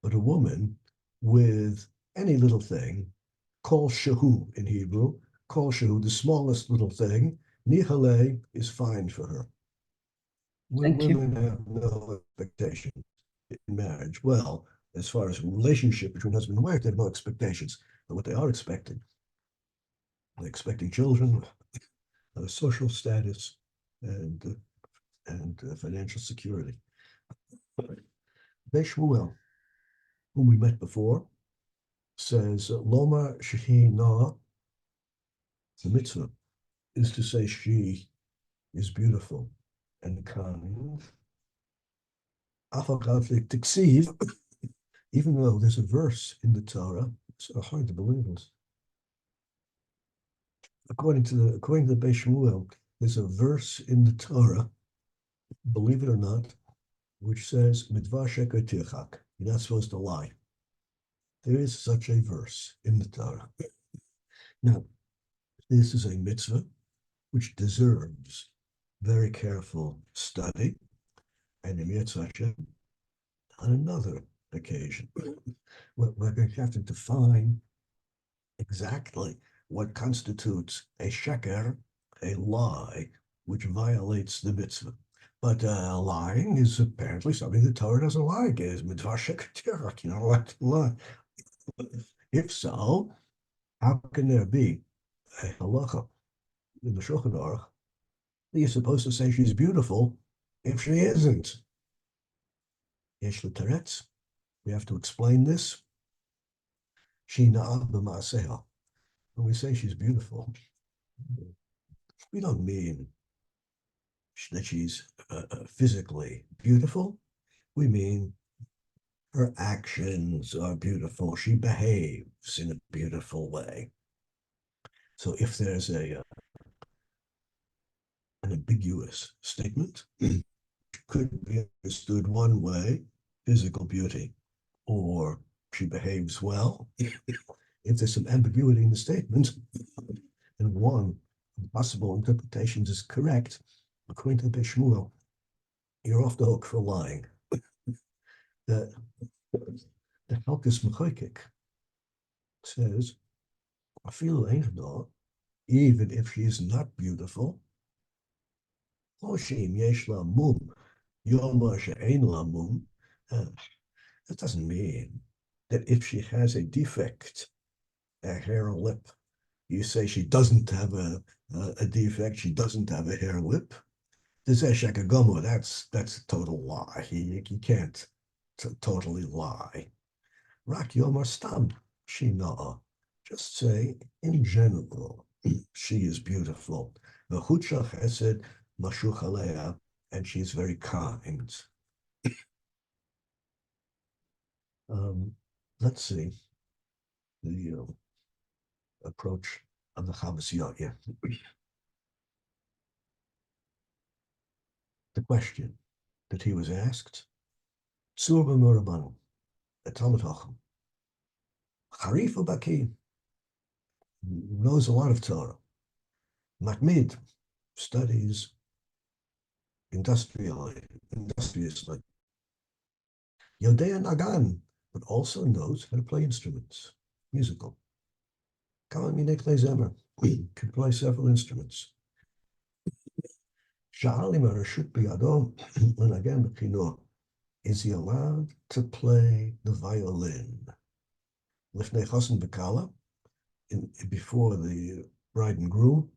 but a woman with any little thing, kol shehu in Hebrew, kol shehu, the smallest little thing, nihale is fine for her. Thank you. Women have no expectation in marriage. Well, as far as a relationship between husband and wife, they have no expectations. But what they are expecting, they're expecting children, social status, and financial security. Shmuel, whom we met before, says Loma Shehi Na, the mitzvah, is to say she is beautiful and kind. Even though there's a verse in the Torah, it's hard to believe this. According to the Beis Shmuel, there's a verse in the Torah, believe it or not, which says Midvar sheker tirchak. You're not supposed to lie. There is such a verse in the Torah. Now, this is a mitzvah which deserves very careful study, and in Yitzhak, on another occasion, we're going to have to define exactly what constitutes a sheker, a lie, which violates the mitzvah. But lying is apparently something the Torah doesn't like. It is midvar sheker tirach. You're not allowed to lie. If so, how can there be a halacha in the Shulchan Aruch that you're supposed to say she's beautiful if she isn't? Yesh l'teretz. We have to explain this. She na'ah b'ma'aseha. When we say she's beautiful, we don't mean that she's physically beautiful. We mean her actions are beautiful. She behaves in a beautiful way. So if there's an ambiguous statement, could be understood one way, physical beauty, or she behaves well. If there's some ambiguity in the statement, and one of the possible interpretations is correct, according to the Shmuel, you're off the hook for lying. The Halkas Mechoikik says, even if she is not beautiful, that doesn't mean that if she has a defect, a hair or lip, you say she doesn't have a defect, she doesn't have a hair lip. That's a total lie. You can't totally lie. Rak Yomar Stam, Shina. Just say, in general, she is beautiful. The Hucha Chesed Mashuch Aleha, and she's very kind. Let's see the approach of the Chavas Yair. The question that he was asked, Tzur b'Morabanu, a Talmud Chacham, Charif Baki, knows a lot of Torah. Matmid studies industriously. Yodea Nagan, but also knows how to play instruments, musical. Kalamine Zemer, can play several instruments. Sha'alim Arashut Biyado, and again, the Pino, is he allowed to play the violin? Lifnei Chosin Kallah, before the bride and groom,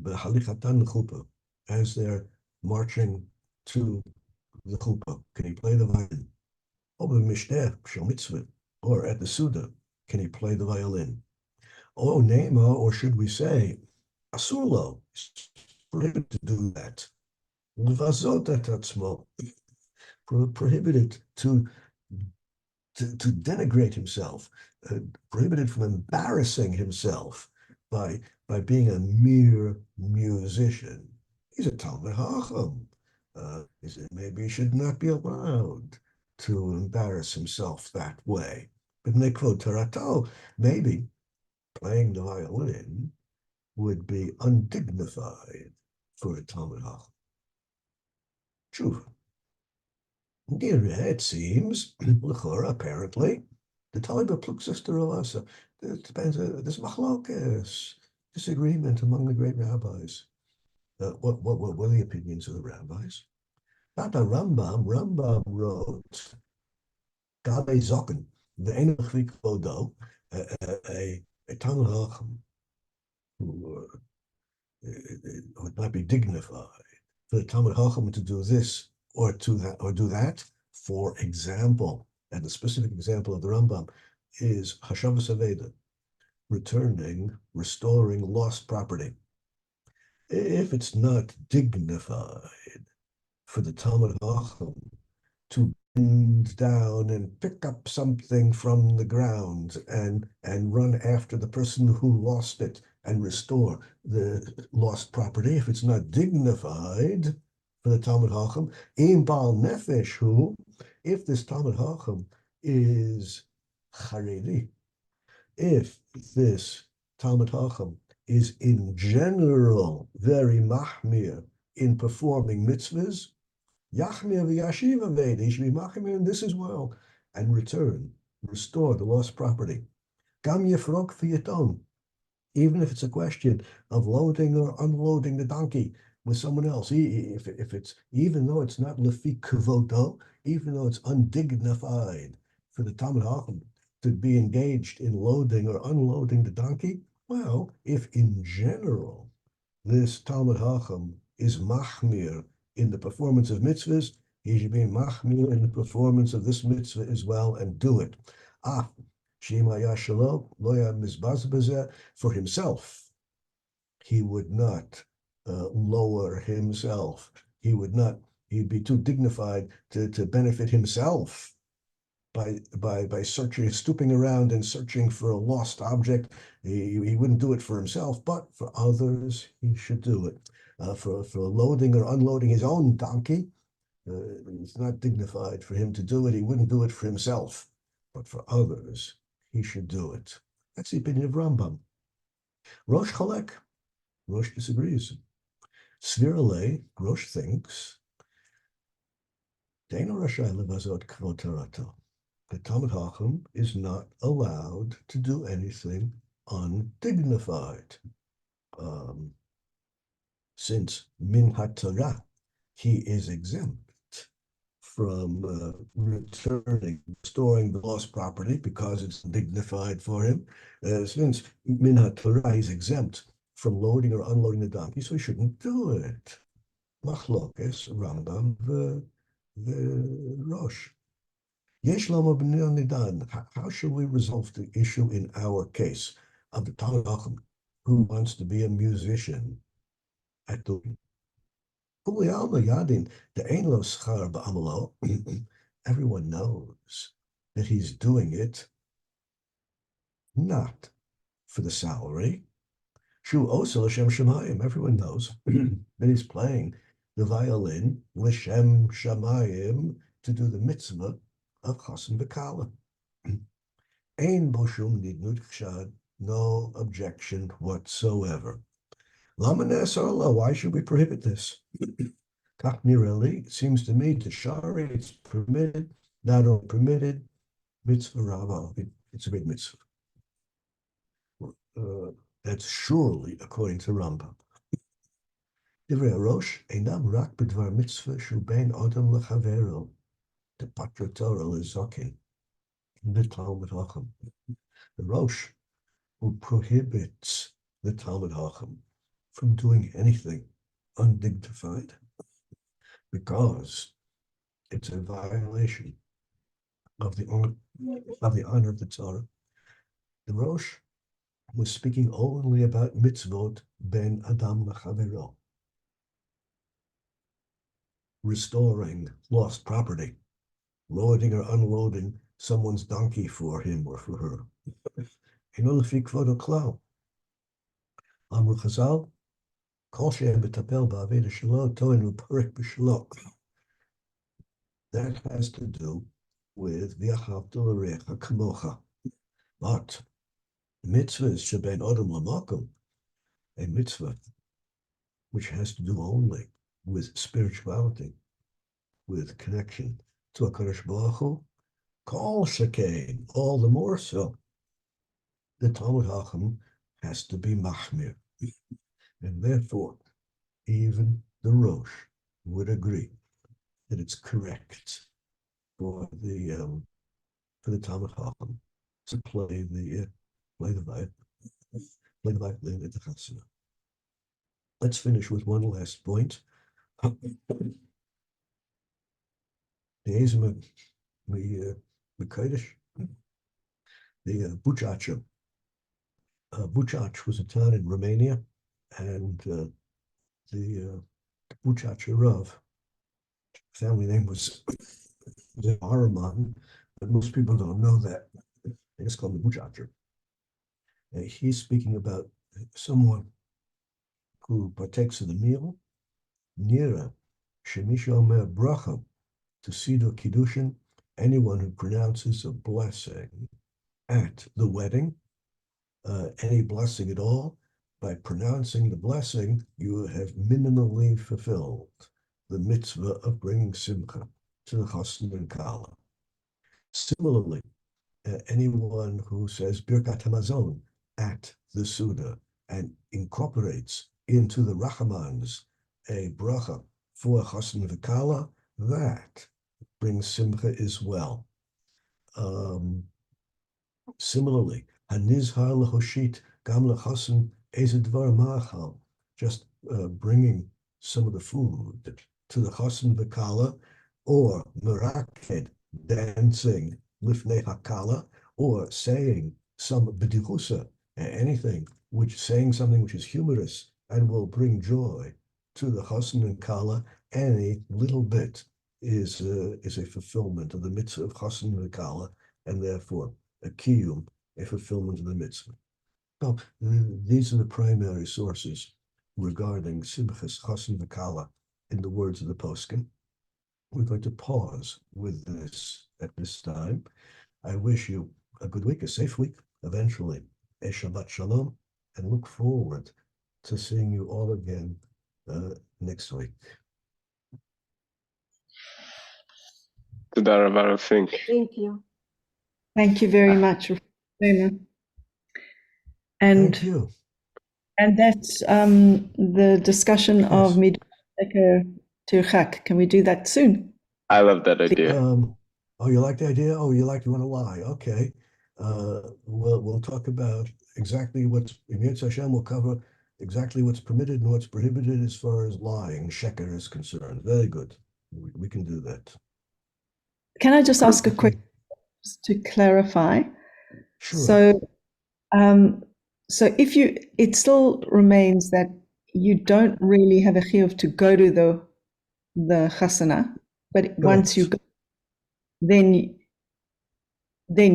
Chatan Chuppah, as they're marching to the chuppah, can he play the violin? Or at the Suda, can he play the violin? Oh, Nema, or should we say, Asurlo, is prohibited to do that. Prohibited to to denigrate himself, prohibited from embarrassing himself by being a mere musician. He's a Talmud Chacham. Maybe he should not be allowed to embarrass himself that way. But Nekvod Tarato, maybe playing the violin would be undignified for a Talmud Chacham. True. It seems, apparently, the Talmud Pluxus Derolasa. It depends. There's machlokes, disagreement among the great rabbis. What were the opinions of the rabbis? Tata Rambam wrote, Gabe Zocken, the Enechvik Vodo, a Talmud Chacham who would not be dignified for the Talmud Chacham to do this or do that. For example, and the specific example of the Rambam is Hashavas Aveda, restoring lost property. If it's not dignified for the Talmud Chacham to bend down and pick up something from the ground and run after the person who lost it and restore the lost property, if it's not dignified for the Talmud Chacham, im Baal Nefesh hu, if this Talmud Chacham is Haredi, if this Talmud Chacham is in general very mahmir in performing mitzvahs, Yachmir v'yashiva veda, he should be machmir in this as well, and restore the lost property. Gam yefrok v'yaton, even if it's a question of loading or unloading the donkey with someone else, if it's, even though it's not lefi kvodo, even though it's undignified for the Talmud Chacham to be engaged in loading or unloading the donkey, well, if in general this Talmud Chacham is machmir in the performance of mitzvahs, he should be machmir in the performance of this mitzvah as well and do it. For himself, he would not lower himself. He'd be too dignified to benefit himself by searching, stooping around and searching for a lost object. He wouldn't do it for himself, but for others, he should do it. For loading or unloading his own donkey, it's not dignified for him to do it. He wouldn't do it for himself, but for others, he should do it. That's the opinion of Rambam. Rosh Cholek, Rosh disagrees. Svirale, Rosh thinks, Deino Rashai levazot kvod tarato. The Talmud Chacham is not allowed to do anything undignified. Since min haTorah, he is exempt from restoring the lost property because it's dignified for him. Since min haTorah, he's exempt from loading or unloading the donkey, so he shouldn't do it. Machlokes, Rambam, the Rosh. Yesh Shlomo Nidan. How should we resolve the issue in our case of the Talmud Chacham who wants to be a musician at the everyone knows that he's doing it not for the salary. Shu also L'Shem Shemayim. Everyone knows that he's playing the violin L'Shem Shemayim to do the mitzvah of Chassan v'Kallah. Ein bo shum nidnud chshad, no objection whatsoever. Lama ne'asar lo, why should we prohibit this? Kach nireli, it seems to me, to shari, it's permitted, not only permitted, mitzvah rava, it's a great mitzvah. That's surely according to Rambam. Divrei Rosh, einam rak b'dvar mitzvah shu bein adam lechavero. The perpetuates is Zokin, the Talmud Chacham. The Rosh, who prohibits the Talmud Chacham from doing anything undignified because it's a violation of the honor of the Torah. The Rosh was speaking only about mitzvot ben adam lechavero, restoring lost property. loading or unloading someone's donkey for him or for her. Amru Chazal, Kol she'en betapel ba'aveda shelo, to'en u'parek b'shelo. That has to do with v'achavta l'recha kamocha. But mitzvahs sheben odom l'makom, a mitzvah which has to do only with spirituality, with connection to HaKadosh Baruch Hu, kol shekain, all the more so. The Talmud Chacham has to be machmir, and therefore even the Rosh would agree that it's correct for the Talmud Chacham to play the violin at the Chasana. Let's finish with one last point. The Ezma, the Kodesh, the Buchacha. Buchach was a town in Romania, and the Buchacha Rav, family name was Araman, but most people don't know that. They just call him the Buchacha. He's speaking about someone who partakes of the meal, Nira, Shemisha Omer Bracha, to Siddur Kiddushin, anyone who pronounces a blessing at the wedding, any blessing at all, by pronouncing the blessing, you have minimally fulfilled the mitzvah of bringing simcha to the Chatan and Kallah. Similarly, anyone who says Birkat Hamazon at the Suda and incorporates into the Rachamans a bracha for Chatan and Kallah, that brings simcha as well. Similarly, Hanizhar lehoshit gam lechasen ezedvar ma'achal, just bringing some of the food to the Chatan v'Kallah, or meraked, dancing lifnei hakala, or saying some bedichusa, anything saying something which is humorous and will bring joy to the Chatan and Kallah. Any little bit is a fulfillment of the mitzvah of Chatan and Kallah, and therefore a kiyum, a fulfillment of the mitzvah. So these are the primary sources regarding Simchas Chatan v'Kallah in the words of the poskim. We're going to pause with this at this time. I wish you a good week, a safe week, eventually a Shabbat Shalom, and look forward to seeing you all again next week. תודה רבה, רב פינק. Thank you. Thank you very much, Reb Shlomo. Thank you. And that's the discussion of Yes. Midweker Tirchak. Can we do that soon? I love that idea. Oh, you like the idea? Oh, you want to lie? Okay. We'll talk about exactly what's in Yetz Hashem. We'll cover exactly what's permitted and what's prohibited as far as lying, sheker is concerned. Very good. We can do that. Can I just ask a Okay. quick to clarify? Sure. So if it still remains that you don't really have a chiyuv to go to the chasana, but once you go, then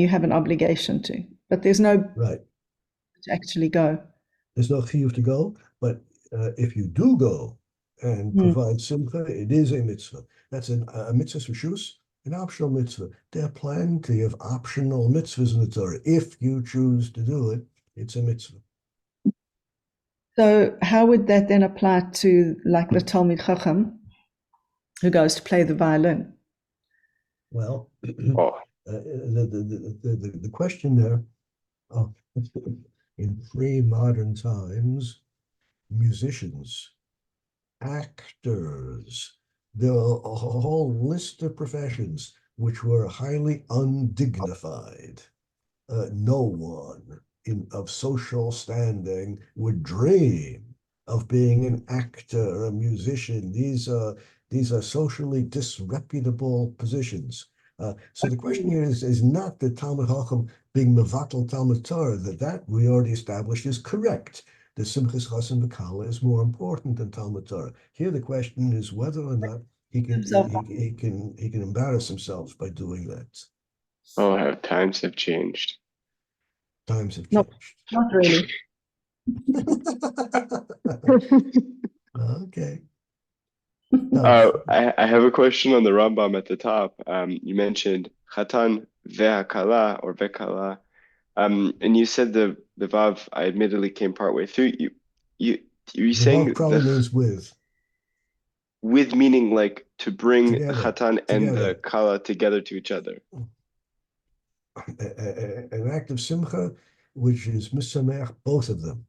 you have an obligation to. But there's no Right. to actually go. There's no chiyuv to go, but if you do go and provide simcha, it is a mitzvah. That's a mitzvah reshus, an optional mitzvah. There are plenty of optional mitzvahs in the Torah. If you choose to do it, it's a mitzvah. So how would that then apply to like the Talmid Chacham who goes to play the violin? Well, Oh, the question there, in pre-modern times, musicians, actors, there are a whole list of professions which were highly undignified. No one of social standing would dream of being an actor, a musician. These are socially disreputable positions. So the question here is not the Talmud Chacham being mevatel Talmud Torah, that we already established is correct. The Simchas Chatan v'Kallah is more important than Talmud Torah. Here the question is whether or not he can Himself. he can embarrass himself by doing that. Oh, how times have changed. Times have No. changed. Not really. Okay. No, I have a question on the Rambam at the top. You mentioned Chatan ve'Kallah or ve'Kallah, and you said the vav. I admittedly came partway through. You the saying vav probably means with meaning like to bring the together, Chatan and the together. Kallah together to each other. An act of simcha, which is misameach both of them.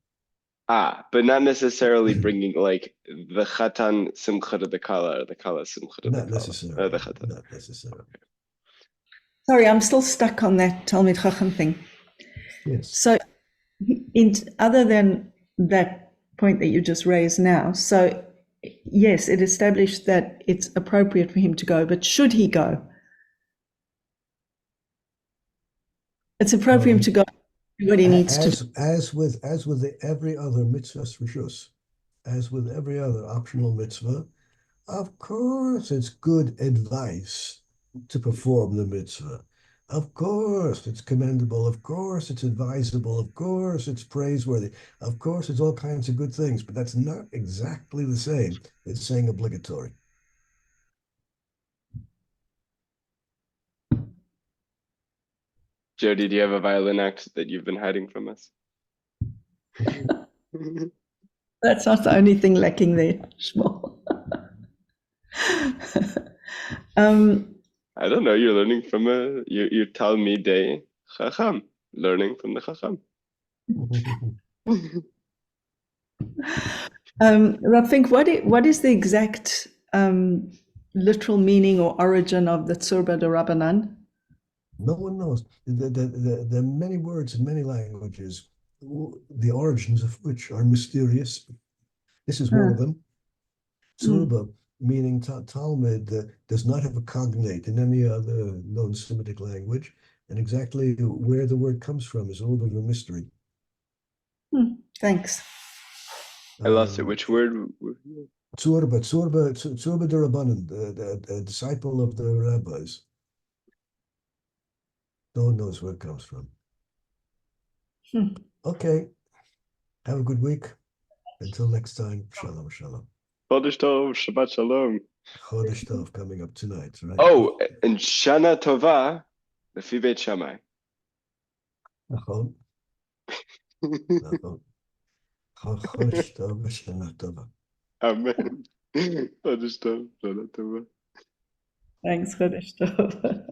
But not necessarily bringing like the Chatan Simcha to the Kallah or the Kallah Simcha to the Not Kallah. necessarily. The Chatan. Not necessarily. Sorry, I'm still stuck on that Talmid Chacham thing. Yes. So, other than that point that you just raised now, so yes, it established that it's appropriate for him to go, but should he go? It's appropriate for him to go. What he needs to do. As with every other mitzvah rishus, as with every other optional mitzvah, of course it's good advice to perform the mitzvah. Of course it's commendable. Of course it's advisable. Of course it's praiseworthy. Of course it's all kinds of good things, but that's not exactly the same as saying obligatory. Jody, do you have a violin act that you've been hiding from us? That's not the only thing lacking there, Shmuel. I don't know. You're learning from your Talmidei Chacham, learning from the Chacham. Rab Fink, what is the exact literal meaning or origin of the Tzurba de Rabbanan? No one knows. There are many words in many languages, the origins of which are mysterious. This is one of them. Tzurba, meaning Talmud, does not have a cognate in any other known Semitic language, and exactly where the word comes from is a little bit of a mystery. Thanks. I lost it. Which word? Tzurba de Rabbanan, the disciple of the rabbis. No one knows where it comes from. Okay. Have a good week. Until next time, shalom, shalom. Chodesh Tov, Shabbat Shalom. Chodesh Tov coming up tonight, right? Oh, and Shana Tova, the Beit Shammai. Nachon. Nachon. Chodesh Tov v'Shana Tova. Amen. Chodesh Tov, Shana Tova. Thanks, Chodesh Tov.